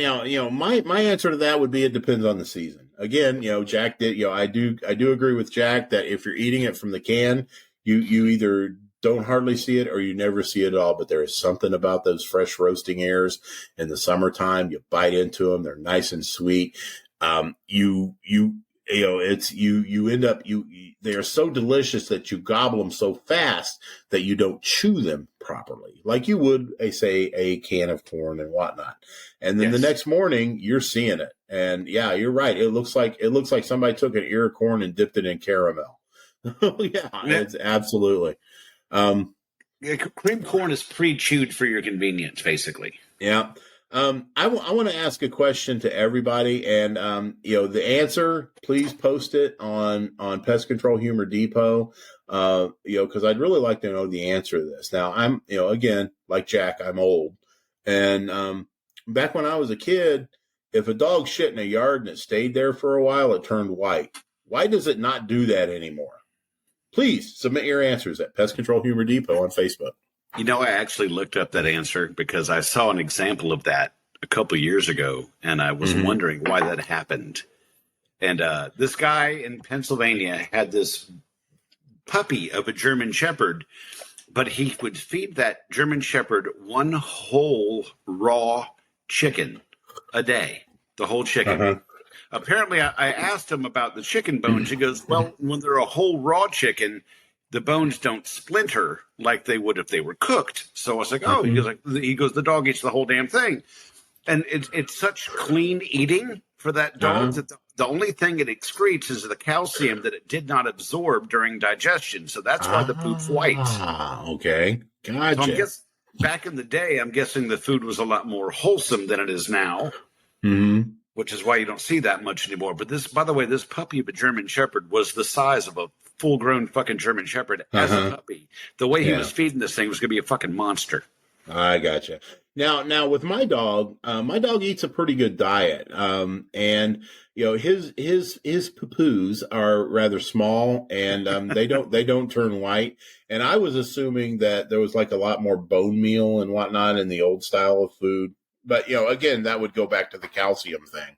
my answer to that would be it depends on the season. Again, Jack did. I do agree with Jack that if you're eating it from the can, you either don't hardly see it or you never see it at all. But there is something about those fresh roasting ears in the summertime. You bite into them; they're nice and sweet. They are so delicious that you gobble them so fast that you don't chew them properly, like you would, say, a can of corn and whatnot. And then the next morning you're seeing it. And yeah, you're right. It looks like somebody took an ear of corn and dipped it in caramel. It's absolutely. Cream corn is pre-chewed for your convenience, basically. Yeah. I want to ask a question to everybody, and the answer, please post it on Pest Control Humor Depot, because I'd really like to know the answer to this. Now, I'm again, like Jack, I'm old, and back when I was a kid, if a dog shit in a yard and it stayed there for a while, it turned white. Why does it not do that anymore? Please submit your answers at Pest Control Humor Depot on Facebook. I actually looked up that answer because I saw an example of that a couple years ago, and I was wondering why that happened. And this guy in Pennsylvania had this puppy of a German Shepherd, but he would feed that German Shepherd one whole raw chicken a day, the whole chicken. Uh-huh. Apparently, I asked him about the chicken bones. He goes, well, when they're a whole raw chicken, the bones don't splinter like they would if they were cooked. So I was like, oh, he goes, the dog eats the whole damn thing. And it's such clean eating for that dog that the only thing it excretes is the calcium that it did not absorb during digestion. So that's why the poop's white. Okay. Gotcha. So back in the day, I'm guessing the food was a lot more wholesome than it is now, which is why you don't see that much anymore. But this, by the way, this puppy of a German Shepherd was the size of a full-grown fucking German Shepherd as a puppy. The way he was feeding this thing was going to be a fucking monster. I gotcha. Now with my dog eats a pretty good diet. And his poo-poos are rather small, and they don't turn white. And I was assuming that there was like a lot more bone meal and whatnot in the old style of food. But again, that would go back to the calcium thing.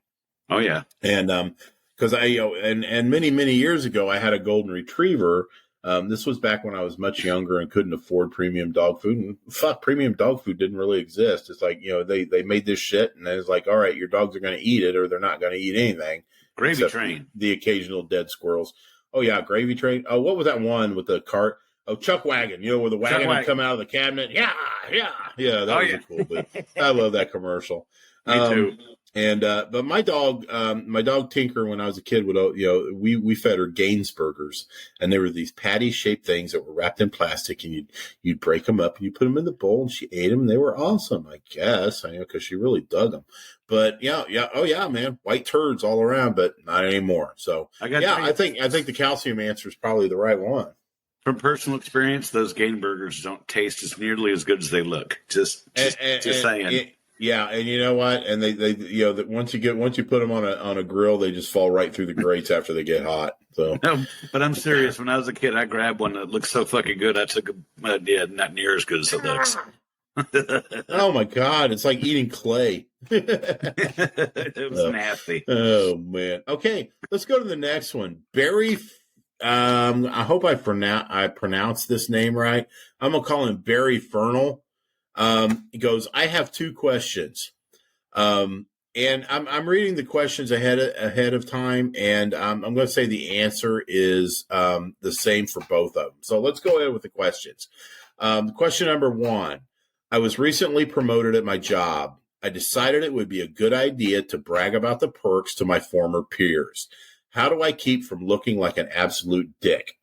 Oh yeah. And because and many years ago I had a golden retriever. This was back when I was much younger and couldn't afford premium dog food. And premium dog food didn't really exist. It's like, they made this shit, and it's like, all right, your dogs are going to eat it or they're not going to eat anything. Gravy Train. The occasional dead squirrels. Oh, yeah, Gravy Train. Oh, what was that one with the cart? Oh, Chuck Wagon, where the wagon would come out of the cabinet. Yeah. That was a cool bit. I love that commercial. Me too. And but my dog Tinker, when I was a kid, would we fed her Gainsburgers, and they were these patty shaped things that were wrapped in plastic, and you'd break them up and you put them in the bowl, and she ate them, and they were awesome, I guess, because she really dug them. But oh yeah, man, white turds all around, but not anymore. So I think the calcium answer is probably the right one. From personal experience, those Gainburgers don't taste as nearly as good as they look. Just saying. Yeah, and you know what? And they once you put them on a grill, they just fall right through the grates after they get hot. So no, but I'm serious. When I was a kid, I grabbed one that looked so fucking good. I took not near as good as it looks. Oh my God, it's like eating clay. It was nasty. Oh man. Okay, let's go to the next one. Barry. I hope I pronounce this name right. I'm gonna call him Barry Fernal. He goes, I have two questions. And I'm reading the questions ahead of time, and I'm going to say the answer is the same for both of them. So let's go ahead with the questions. Question number one, I was recently promoted at my job. I decided it would be a good idea to brag about the perks to my former peers. How do I keep from looking like an absolute dick?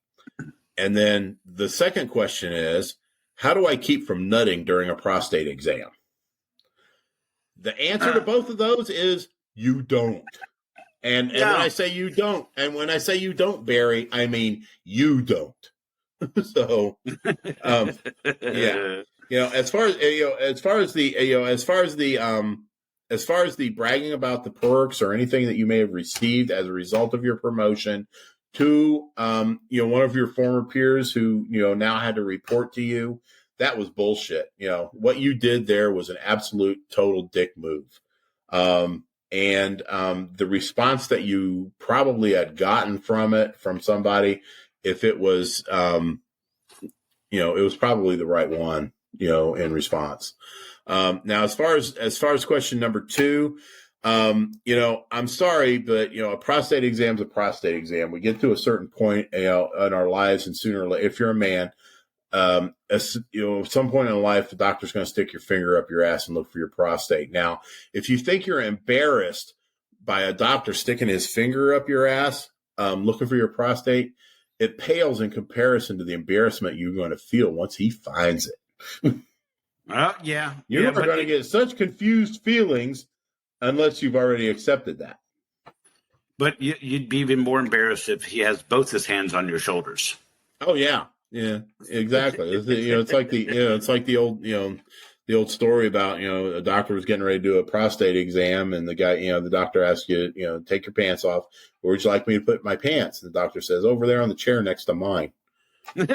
And then the second question is, how do I keep from nutting during a prostate exam? The answer to both of those is you don't. And when I say you don't, Barry, I mean you don't. So, yeah, as far as the bragging about the perks or anything that you may have received as a result of your promotion to, one of your former peers who, now had to report to you, that was bullshit. What you did there was an absolute total dick move. And the response that you probably had gotten from somebody, if it was, it was probably the right one, in response. Now, as far as question number two, I'm sorry, but a prostate exam is a prostate exam. We get to a certain point, in our lives, and sooner or later, if you're a man, at some point in life, the doctor's going to stick your finger up your ass and look for your prostate. Now, if you think you're embarrassed by a doctor sticking his finger up your ass, looking for your prostate, it pales in comparison to the embarrassment you're going to feel once he finds it. Yeah. You're going to get such confused feelings unless you've already accepted that. But you'd be even more embarrassed if he has both his hands on your shoulders. Oh yeah, exactly. It's like the old story about a doctor was getting ready to do a prostate exam, and the guy, the doctor asks you, take your pants off. Where would you like me to put my pants? And the doctor says, over there on the chair next to mine. Hands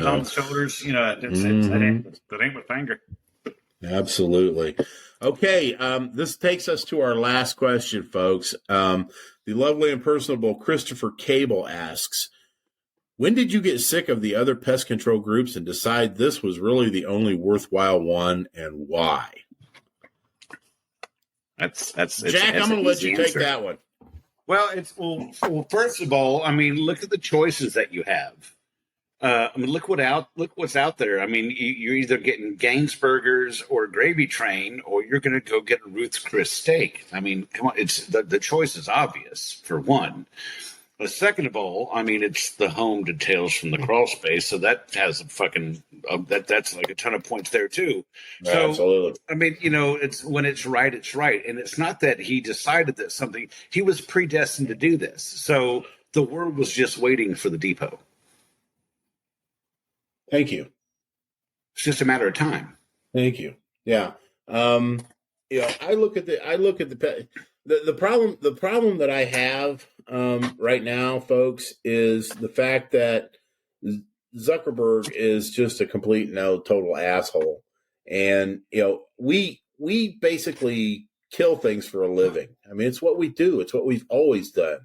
on the shoulders, that ain't my finger. Absolutely. Okay, this takes us to our last question, folks. The lovely and personable Christopher Cable asks, when did you get sick of the other pest control groups and decide this was really the only worthwhile one, and why? That's Jack, I'm going to let you take that one. Well, well, first of all, I mean, look at the choices that you have. I mean, look what's out there. I mean, you're either getting Gainsburgers or Gravy Train, or you're going to go get a Ruth's Chris steak. I mean, come on, it's the choice is obvious for one. But second of all, I mean, it's the home to Tales from the Crawl Space, so that has a fucking that's like a ton of points there too. So, absolutely. I mean, it's when it's right, and it's not that he decided that something. He was predestined to do this, so the world was just waiting for the depot. Thank you. It's just a matter of time. Thank you. Yeah. I look at the problem that I have right now, folks, is the fact that Zuckerberg is just a complete total asshole. And, we basically kill things for a living. I mean, it's what we do. It's what we've always done.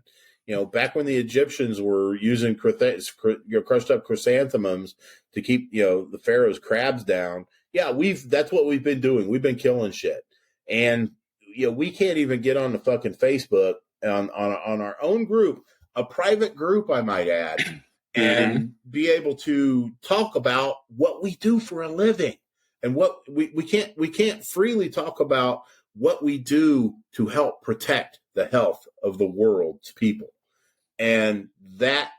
Back when the Egyptians were using crushed up chrysanthemums to keep, the Pharaoh's crabs down. Yeah, that's what we've been doing. We've been killing shit. And, we can't even get on the fucking Facebook on our own group, a private group, I might add, and be able to talk about what we do for a living. And what we can't freely talk about what we do to help protect the health of the world's people. And that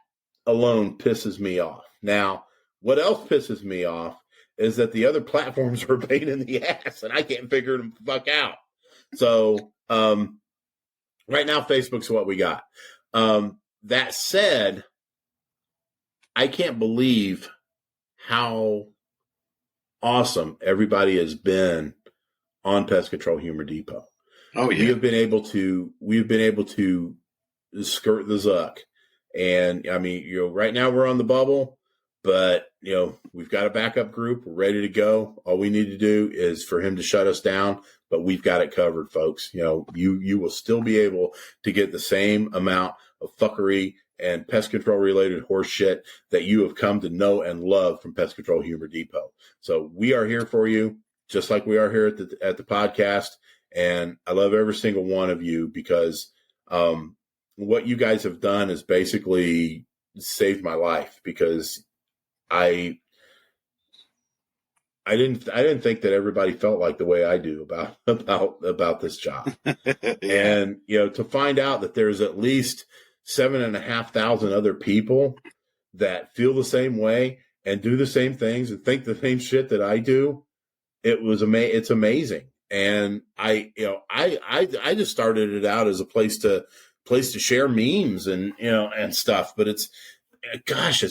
alone pisses me off. Now, what else pisses me off is that the other platforms are a pain in the ass, and I can't figure them the fuck out. So right now, Facebook's what we got. That said, I can't believe how awesome everybody has been on Pest Control Humor Depot. Oh yeah, we've been able to skirt the Zuck, and I mean, right now we're on the bubble, but we've got a backup group. We're ready to go. All we need to do is for him to shut us down, but we've got it covered, folks. You will still be able to get the same amount of fuckery and pest control related horse shit that you have come to know and love from Pest Control Humor Depot. So we are here for you, just like we are here at the podcast. And I love every single one of you because what you guys have done is basically saved my life, because I didn't think that everybody felt like the way I do about this job. Yeah. And to find out that there's at least 7,500 other people that feel the same way and do the same things and think the same shit that I do, it's amazing. And I just started it out as a place to share memes and stuff, but it's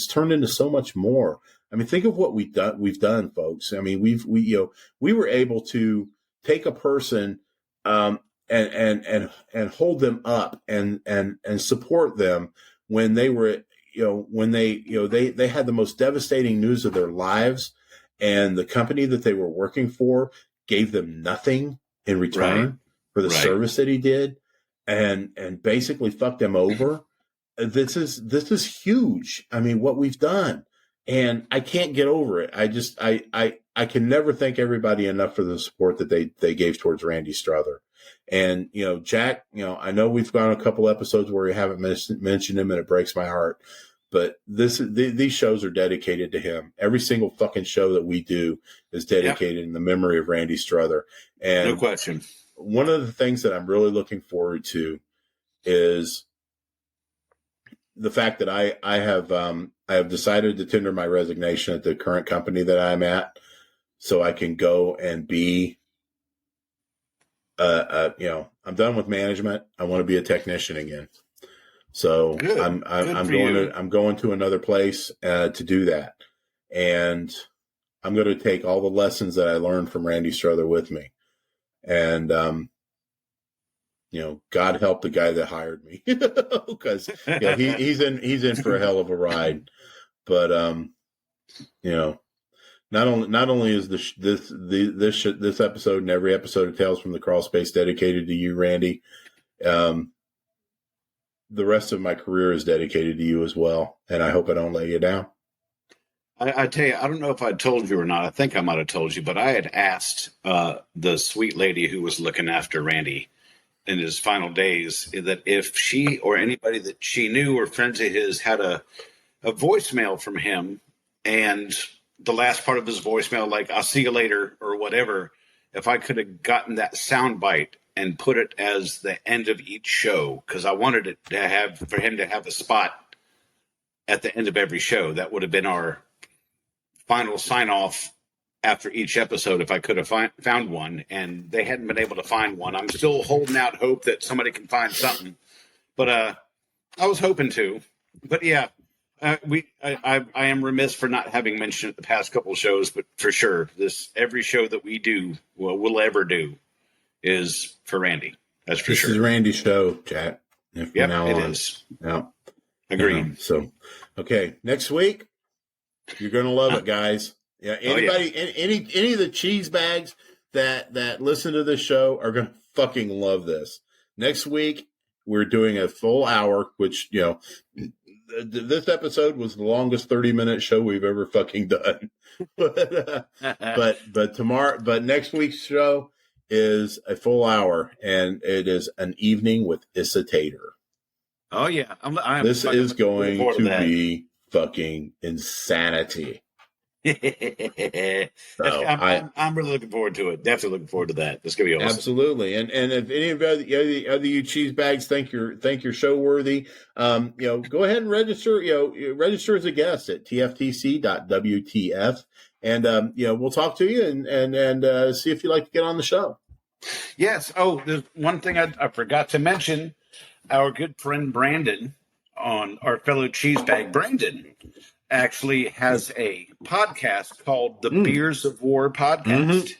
turned into so much more. I mean, think of what we've done, folks. I mean, we were able to take a person and hold them up and support them when they were they had the most devastating news of their lives, and the company that they were working for gave them nothing in return for the service that he did, and basically fucked them over. This is huge. I mean, what we've done, and I can't get over it. I can never thank everybody enough for the support that they gave towards Randy Strother. And, Jack, I know we've gone a couple episodes where we haven't mentioned him, and it breaks my heart, but these shows are dedicated to him. Every single fucking show that we do is dedicated in the memory of Randy Strother. And no question. One of the things that I'm really looking forward to is the fact that I have decided to tender my resignation at the current company that I'm at, so I can go and be, I'm done with management. I want to be a technician again. So Good. I'm going to another place to do that, and I'm going to take all the lessons that I learned from Randy Strother with me, and God help the guy that hired me, because he's in for a hell of a ride. But not only is this episode and every episode of Tales from the Crawl Space dedicated to you, Randy, the rest of my career is dedicated to you as well, and I hope I don't let you down. I tell you, I don't know if I told you or not. I think I might have told you, but I had asked the sweet lady who was looking after Randy in his final days that if she or anybody that she knew or friends of his had a voicemail from him and the last part of his voicemail, like "I'll see you later" or whatever. If I could have gotten that sound bite and put it as the end of each show, because I wanted it to have for him to have a spot at the end of every show, that would have been our final sign off after each episode. If I could have found one, and they hadn't been able to find one, I'm still holding out hope that somebody can find something. But I was hoping to. But yeah. I am remiss for not having mentioned it the past couple of shows, but for sure, every show that we do, we'll ever do, is for Randy. That's for sure. This is Randy's show, Jack. Yep, it is. Yeah, agreed. So, okay, next week you're gonna love it, guys. Yeah, anybody, any of the cheese bags that listen to this show are gonna fucking love this. Next week we're doing a full hour, which this episode was the longest 30-minute show we've ever fucking done. but next week's show is a full hour, and it is an evening with Issa Tater. Oh yeah, this is going to be fucking insanity. I'm really looking forward to it. Definitely looking forward to that. It's gonna be awesome. Absolutely. And if any of the other you cheese bags think you're show worthy, go ahead and register. Register as a guest at tftc.wtf, and we'll talk to you and see if you'd like to get on the show. Yes. Oh, there's one thing I forgot to mention. Our good friend Brandon, on our fellow cheesebag Brandon, actually has a podcast called the Beers of War podcast. Mm-hmm.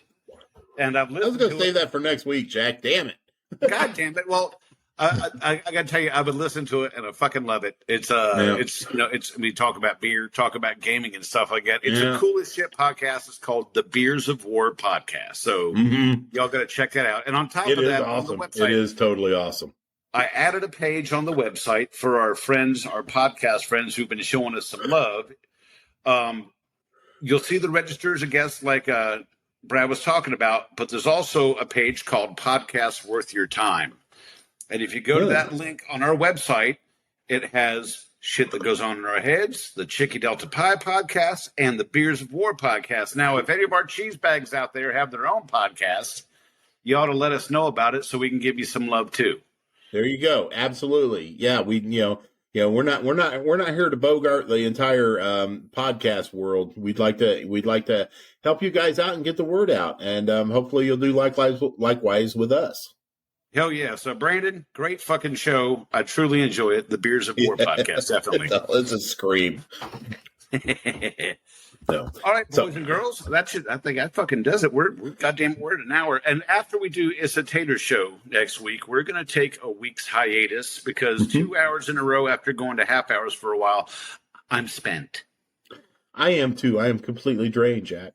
And I've listened I was going to say that for next week, Jack. Damn it. God damn it. Well, I got to tell you, I've been listening to it and I fucking love it. It's we talk about beer, talk about gaming and stuff like that. It's the coolest shit podcast. It's called the Beers of War podcast. So y'all got to check that out. And on top of that, awesome. On the website, it is totally awesome. I added a page on the website for our friends, our podcast friends who've been showing us some love. You'll see the registers, I guess, like Brad was talking about, but there's also a page called Podcasts Worth Your Time. And if you go to that link on our website, it has shit that goes on in our heads, the Chicky Delta Pie podcast, and the Beers of War podcast. Now, if any of our cheese bags out there have their own podcast, you ought to let us know about it so we can give you some love too. There you go. Absolutely. Yeah, we're not here to bogart the entire podcast world. We'd like to help you guys out and get the word out, and hopefully you'll do likewise with us. Hell yeah. So Brandon, great fucking show. I truly enjoy it. The Beers of War podcast, definitely. It's a scream. So, all right, boys and girls, I think that fucking does it. We're goddamn at an hour. And after we do Issa Tater's show next week, we're going to take a week's hiatus because 2 hours in a row after going to half hours for a while, I'm spent. I am too. I am completely drained, Jack.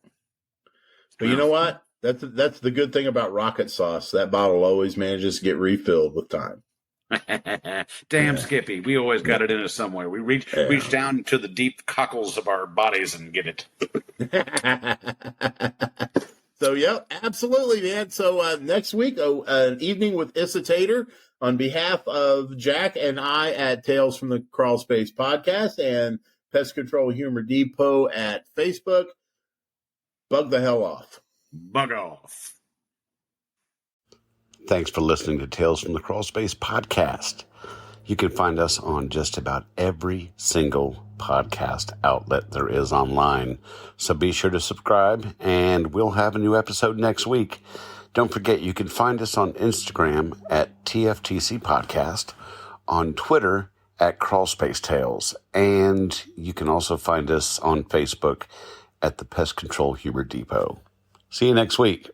But you know what? That's the good thing about rocket sauce. That bottle always manages to get refilled with time. Damn, Skippy. We always got it in us somewhere. We reach down to the deep cockles of our bodies and get it. So, yeah, absolutely, man. So next week, an evening with Issa Tater on behalf of Jack and I at Tales from the Crawl Space podcast and Pest Control Humor Depot at Facebook. Bug the hell off. Bug off. Thanks for listening to Tales from the Crawl Space podcast. You can find us on just about every single podcast outlet there is online. So be sure to subscribe, and we'll have a new episode next week. Don't forget, you can find us on Instagram at TFTC Podcast, on Twitter at Crawl Space Tales, and you can also find us on Facebook at the Pest Control Humor Depot. See you next week.